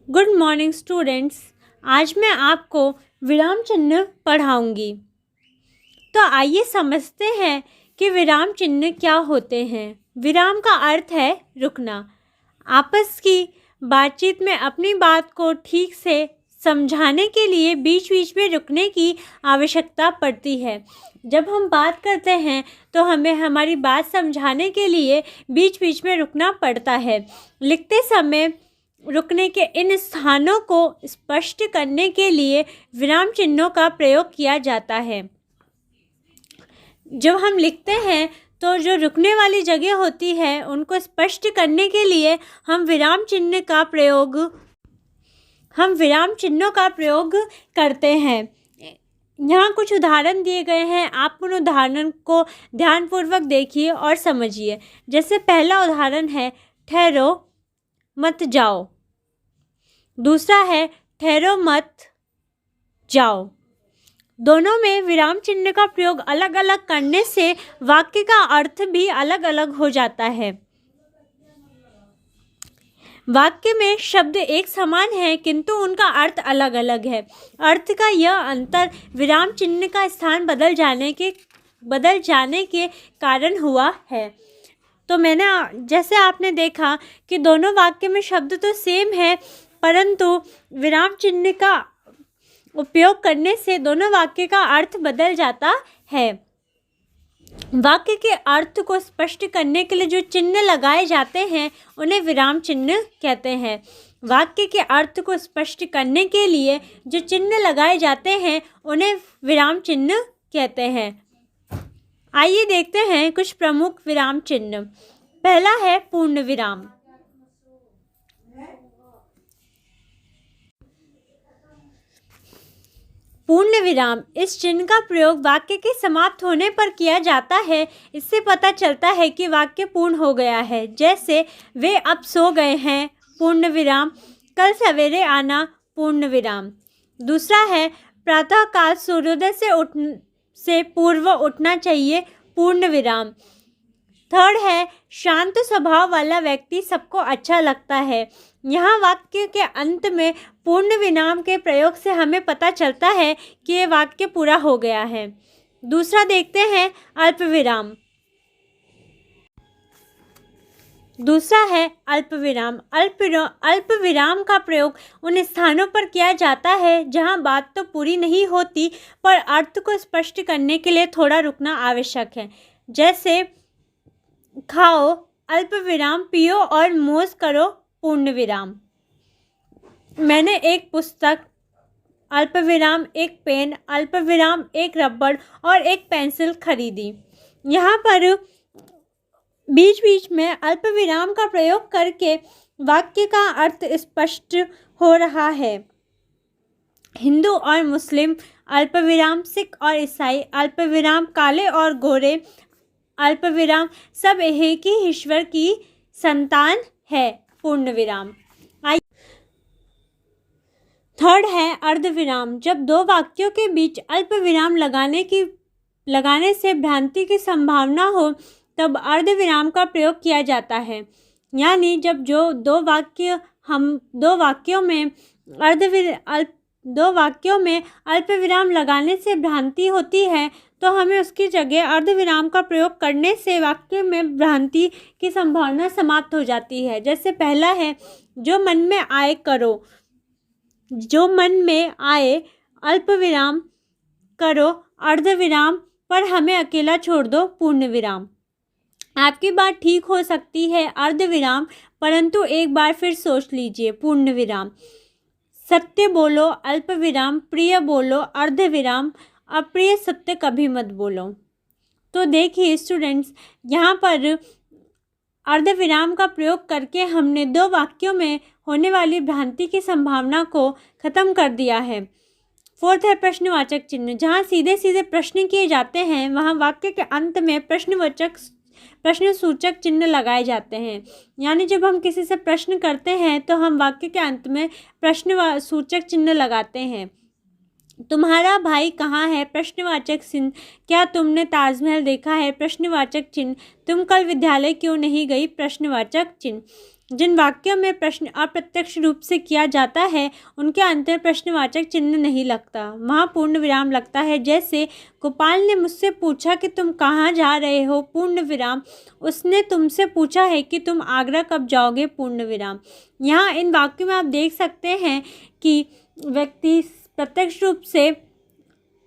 Good morning students. आज मैं आपको विराम चिन्ह पढ़ाऊंगी। तो आइए समझते हैं कि विराम चिन्ह क्या होते हैं। विराम का अर्थ है रुकना। आपस की बातचीत में अपनी बात को ठीक से समझाने के लिए बीच बीच में रुकने की आवश्यकता पड़ती है। जब हम बात करते हैं तो हमें हमारी बात समझाने के लिए बीच बीच में रुकना पड़ता है। लिखते समय रुकने के इन स्थानों को स्पष्ट करने के लिए विराम चिन्हों का प्रयोग किया जाता है। जब हम लिखते हैं तो जो रुकने वाली जगह होती है उनको स्पष्ट करने के लिए हम विराम चिन्हों का प्रयोग करते हैं। यहाँ कुछ उदाहरण दिए गए हैं, आप उन उदाहरण को ध्यानपूर्वक देखिए और समझिए। जैसे पहला उदाहरण है ठहरो मत जाओ। दूसरा है ठहरो मत जाओ। दोनों में विराम चिन्ह का प्रयोग अलग अलग करने से वाक्य का अर्थ भी अलग अलग हो जाता है। वाक्य में शब्द एक समान है किंतु उनका अर्थ अलग अलग है। अर्थ का यह अंतर विराम चिन्ह का स्थान बदल जाने के कारण हुआ है। तो जैसे आपने देखा कि दोनों वाक्य में शब्द तो सेम है, परंतु विराम चिन्ह का उपयोग करने से दोनों वाक्य का अर्थ बदल जाता है। वाक्य के अर्थ को स्पष्ट करने के लिए जो चिन्ह लगाए जाते हैं उन्हें विराम चिन्ह कहते हैं। वाक्य के अर्थ को स्पष्ट करने के लिए जो चिन्ह लगाए जाते हैं उन्हें विराम चिन्ह कहते हैं। आइए देखते हैं कुछ प्रमुख विराम चिन्ह। पहला है पूर्ण विराम। पूर्ण विराम, इस चिन्ह का प्रयोग वाक्य के समाप्त होने पर किया जाता है। इससे पता चलता है कि वाक्य पूर्ण हो गया है। जैसे वे अब सो गए हैं, पूर्ण विराम। कल सवेरे आना, पूर्ण विराम। दूसरा है प्रातःकाल सूर्योदय से पूर्व उठना चाहिए, पूर्ण विराम। थर्ड है शांत स्वभाव वाला व्यक्ति सबको अच्छा लगता है। यहाँ वाक्य के अंत में पूर्ण विराम के प्रयोग से हमें पता चलता है कि ये वाक्य पूरा हो गया है। दूसरा देखते हैं अल्प विराम। दूसरा है अल्प विराम। अल्प विराम का प्रयोग उन स्थानों पर किया जाता है जहाँ बात तो पूरी नहीं होती पर अर्थ को स्पष्ट करने के लिए थोड़ा रुकना आवश्यक है। जैसे खाओ अल्प विराम, पियो और मौज करो, पूर्ण विराम। मैंने एक पुस्तक अल्प विराम, एक पेन अल्प विराम, एक रबड़ और एक पेंसिल खरीदी। यहाँ पर बीच बीच में अल्प विराम का प्रयोग करके वाक्य का अर्थ स्पष्ट हो रहा है। हिंदू और मुस्लिम अल्प विराम, सिख और ईसाई अल्प विराम, काले और गोरे अल्प विराम, सब एक ही ईश्वर की संतान है, पूर्ण विराम। थर्ड है अर्ध विराम। जब दो वाक्यों के बीच अल्प विराम लगाने से भ्रांति की संभावना हो तब अर्ध विराम का प्रयोग किया जाता है। यानी जब दो वाक्यों में अल्प विराम लगाने से भ्रांति होती है तो हमें उसकी जगह अर्ध विराम का प्रयोग करने से वाक्य में भ्रांति की संभावना समाप्त हो जाती है। जैसे पहला है जो मन में आए करो। जो मन में आए अल्प विराम करो, अर्ध विराम पर हमें अकेला छोड़ दो, पूर्ण विराम। आपकी बात ठीक हो सकती है, अर्ध विराम, परंतु एक बार फिर सोच लीजिए, पूर्ण विराम। सत्य बोलो अल्प विराम, प्रिय बोलो अर्ध विराम, अप्रिय सत्य कभी मत बोलो। तो देखिए स्टूडेंट्स, यहाँ पर अर्ध विराम का प्रयोग करके हमने दो वाक्यों में होने वाली भ्रांति की संभावना को खत्म कर दिया है। फोर्थ है प्रश्नवाचक चिन्ह। जहाँ सीधे सीधे प्रश्न किए जाते हैं वहाँ वाक्य के अंत में प्रश्नसूचक चिन्ह लगाए जाते हैं। यानी जब हम किसी से प्रश्न करते हैं तो हम वाक्य के अंत में प्रश्नसूचक चिन्ह लगाते हैं। तुम्हारा भाई कहाँ है, प्रश्नवाचक चिन्ह। क्या तुमने ताजमहल देखा है, प्रश्नवाचक चिन्ह। तुम कल विद्यालय क्यों नहीं गई, प्रश्नवाचक चिन्ह। जिन वाक्यों में प्रश्न अप्रत्यक्ष रूप से किया जाता है उनके अंत में प्रश्नवाचक चिन्ह नहीं लगता, वहाँ पूर्ण विराम लगता है। जैसे गोपाल ने मुझसे पूछा कि तुम कहाँ जा रहे हो, पूर्ण विराम। उसने तुमसे पूछा है कि तुम आगरा कब जाओगे, पूर्ण विराम। यहाँ इन वाक्यों में आप देख सकते हैं कि व्यक्ति प्रत्यक्ष रूप से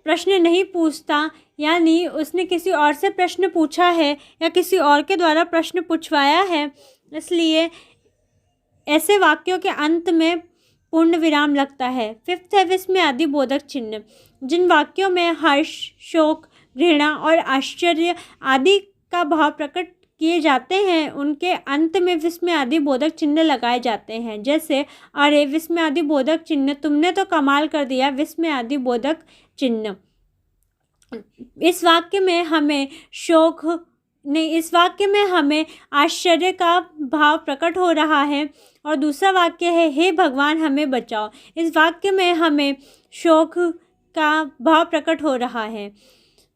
प्रश्न नहीं पूछता, यानी उसने किसी और से प्रश्न पूछा है या किसी और के द्वारा प्रश्न पूछवाया है, इसलिए ऐसे वाक्यों के अंत में पूर्ण विराम लगता है। फिफ्थ है विस्मयादि बोधक चिन्ह। जिन वाक्यों में हर्ष, शोक, घृणा और आश्चर्य आदि का भाव प्रकट किए जाते हैं उनके अंत में विस्मयादि बोधक चिन्ह लगाए जाते हैं। जैसे अरे विस्मयादि बोधक चिन्ह, तुमने तो कमाल कर दिया, विस्मयादि बोधक चिन्ह। इस वाक्य में हमें इस वाक्य में हमें आश्चर्य का भाव प्रकट हो रहा है। और दूसरा वाक्य है हे भगवान हमें बचाओ। इस वाक्य में हमें शोक का भाव प्रकट हो रहा है।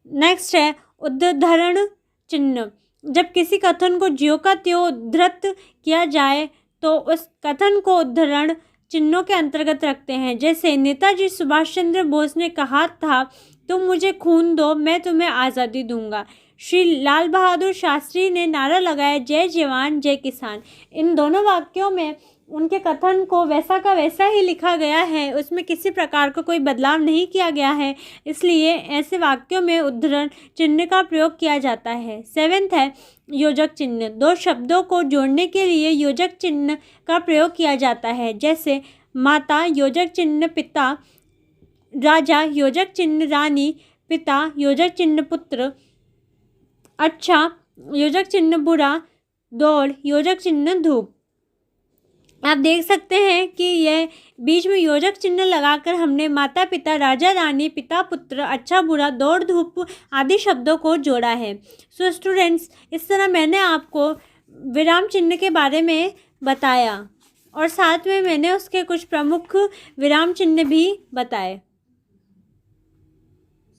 नेक्स्ट है उद्धरण चिन्ह। जब किसी कथन को ज्यों का त्यों उद्धृत किया जाए तो उस कथन को उद्धरण चिन्हों के अंतर्गत रखते हैं। जैसे नेताजी सुभाष चंद्र बोस ने कहा था, तुम मुझे खून दो मैं तुम्हें आज़ादी दूंगा। श्री लाल बहादुर शास्त्री ने नारा लगाया, जय जवान जय किसान। इन दोनों वाक्यों में उनके कथन को वैसा का वैसा ही लिखा गया है, उसमें किसी प्रकार का कोई बदलाव नहीं किया गया है, इसलिए ऐसे वाक्यों में उद्धरण चिन्ह का प्रयोग किया जाता है। सेवेंथ है योजक चिन्ह। दो शब्दों को जोड़ने के लिए योजक चिन्ह का प्रयोग किया जाता है। जैसे माता योजक चिन्ह पिता, राजा योजक चिन्ह रानी, पिता योजक चिन्ह पुत्र, अच्छा योजक चिन्ह बुरा, दौड़ योजक चिन्ह धूप। आप देख सकते हैं कि यह बीच में योजक चिन्ह लगाकर हमने माता पिता, राजा रानी, पिता पुत्र, अच्छा बुरा, दौड़ धूप आदि शब्दों को जोड़ा है। सो स्टूडेंट्स, इस तरह मैंने आपको विराम चिन्ह के बारे में बताया और साथ में मैंने उसके कुछ प्रमुख विराम चिन्ह भी बताए।